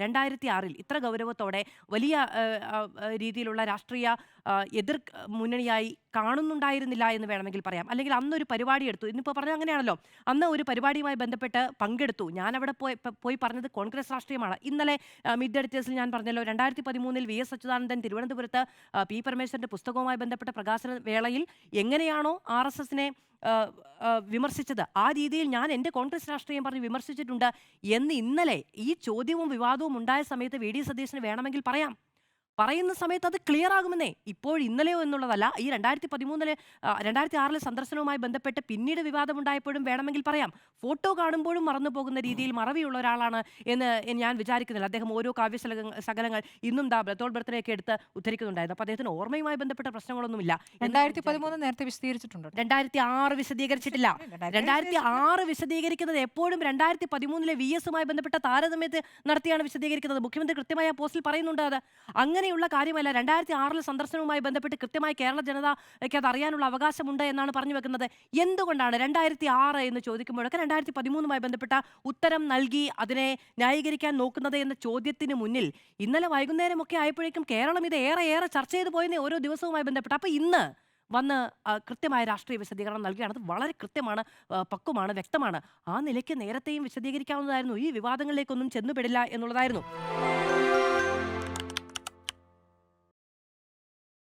2006 ഇത്ര ഗൗരവത്തോടെ വലിയ രീതിയിലുള്ള രാഷ്ട്രീയ എതിർ മുന്നണിയായി കാണുന്നുണ്ടായിരുന്നില്ല എന്ന് വേണമെങ്കിൽ പറയാം. അല്ലെങ്കിൽ അന്നൊരു പരിപാടി എടുത്തു. ഇന്നിപ്പോൾ പറഞ്ഞത് അങ്ങനെയാണല്ലോ. അന്ന് ഒരു പരിപാടിയുമായി ബന്ധപ്പെട്ട് പങ്കെടുത്തു. ഞാനവിടെ പോയി പറഞ്ഞത് കോൺഗ്രസ് രാഷ്ട്രീയമാണ്. ഇന്നലെ മിഡ് എഡിറ്റേഴ്സിൽ ഞാൻ പറഞ്ഞല്ലോ, 2013 വി എസ് അച്യുതാനന്ദൻ തിരുവനന്തപുരത്ത് പി പരമേശ്വരന്റെ പുസ്തകവുമായി ബന്ധപ്പെട്ട പ്രകാശന വേളയിൽ എങ്ങനെയാണോ ആർ എസ് എസിനെ വിമർശിച്ചത്, ആ രീതിയിൽ ഞാൻ എൻ്റെ കോൺഗ്രസ് രാഷ്ട്രീയം പറഞ്ഞ് വിമർശിച്ചിട്ടുണ്ട് എന്ന് ഇന്നലെ ഈ ചോദ്യവും വിവാദവും ഉണ്ടായ സമയത്ത് വി ഡി സതീശന് വേണമെങ്കിൽ പറയാം. പറയുന്ന സമയത്ത് അത് ക്ലിയർ ആകുമെന്നേ. ഇപ്പോൾ ഇന്നലെയോ എന്നുള്ളതല്ല. ഈ 2013 2006 സന്ദർശനവുമായി ബന്ധപ്പെട്ട് പിന്നീട് വിവാദമുണ്ടായപ്പോഴും വേണമെങ്കിൽ പറയാം. ഫോട്ടോ കാണുമ്പോഴും മറന്നു പോകുന്ന രീതിയിൽ മറവിയുള്ള ഒരാളാണ് എന്ന് ഞാൻ വിചാരിക്കുന്നില്ല. അദ്ദേഹം ഓരോ ശകലങ്ങൾ ഇന്നും ബ്രത്തോൾ ബർത്തിനെയൊക്കെ എടുത്ത് ഉദ്ധരിക്കുന്നുണ്ടായിരുന്നു. അപ്പോൾ അദ്ദേഹത്തിന് ഓർമ്മയുമായി ബന്ധപ്പെട്ട പ്രശ്നങ്ങളൊന്നുമില്ല. 2013 നേരത്തെ വിശദീകരിച്ചിട്ടുണ്ട്. 2006 വിശദീകരിച്ചിട്ടില്ല. 2006 വിശദീകരിക്കുന്നത് എപ്പോഴും 2013 വി എസുമായി ബന്ധപ്പെട്ട താരതമ്യത്തെ നടത്തിയാണ് വിശദീകരിക്കുന്നത്. മുഖ്യമന്ത്രി കൃത്യമായ പോസ്റ്റിൽ പറയുന്നുണ്ട്. അത് അങ്ങനെയുള്ള കാര്യമല്ല. 2006 സന്ദർശനവുമായി ബന്ധപ്പെട്ട് കൃത്യമായി കേരള ജനതയ്ക്ക് അത് അറിയാനുള്ള അവകാശമുണ്ട് എന്നാണ് പറഞ്ഞു വെക്കുന്നത്. എന്തുകൊണ്ടാണ് 2006 എന്ന് ചോദിക്കുമ്പോഴൊക്കെ 2013 ബന്ധപ്പെട്ട ഉത്തരം നൽകി അതിനെ ന്യായീകരിക്കാൻ നോക്കുന്നത് എന്ന ചോദ്യത്തിന് മുന്നിൽ ഇന്നലെ വൈകുന്നേരമൊക്കെ ആയപ്പോഴേക്കും കേരളം ഇത് ഏറെ ചർച്ച ചെയ്തു പോയെന്നേ ഓരോ ദിവസവുമായി ബന്ധപ്പെട്ട്. അപ്പോൾ ഇന്ന് വന്ന് കൃത്യമായ രാഷ്ട്രീയ വിശദീകരണം നൽകുകയാണ്. അത് വളരെ കൃത്യമാണ്, പക്വമാണ്, വ്യക്തമാണ്. ആ നിലയ്ക്ക് നേരത്തെയും വിശദീകരിക്കാവുന്നതായിരുന്നു. ഈ വിവാദങ്ങളിലേക്കൊന്നും ചെന്നുപെടില്ല എന്നുള്ളതായിരുന്നു.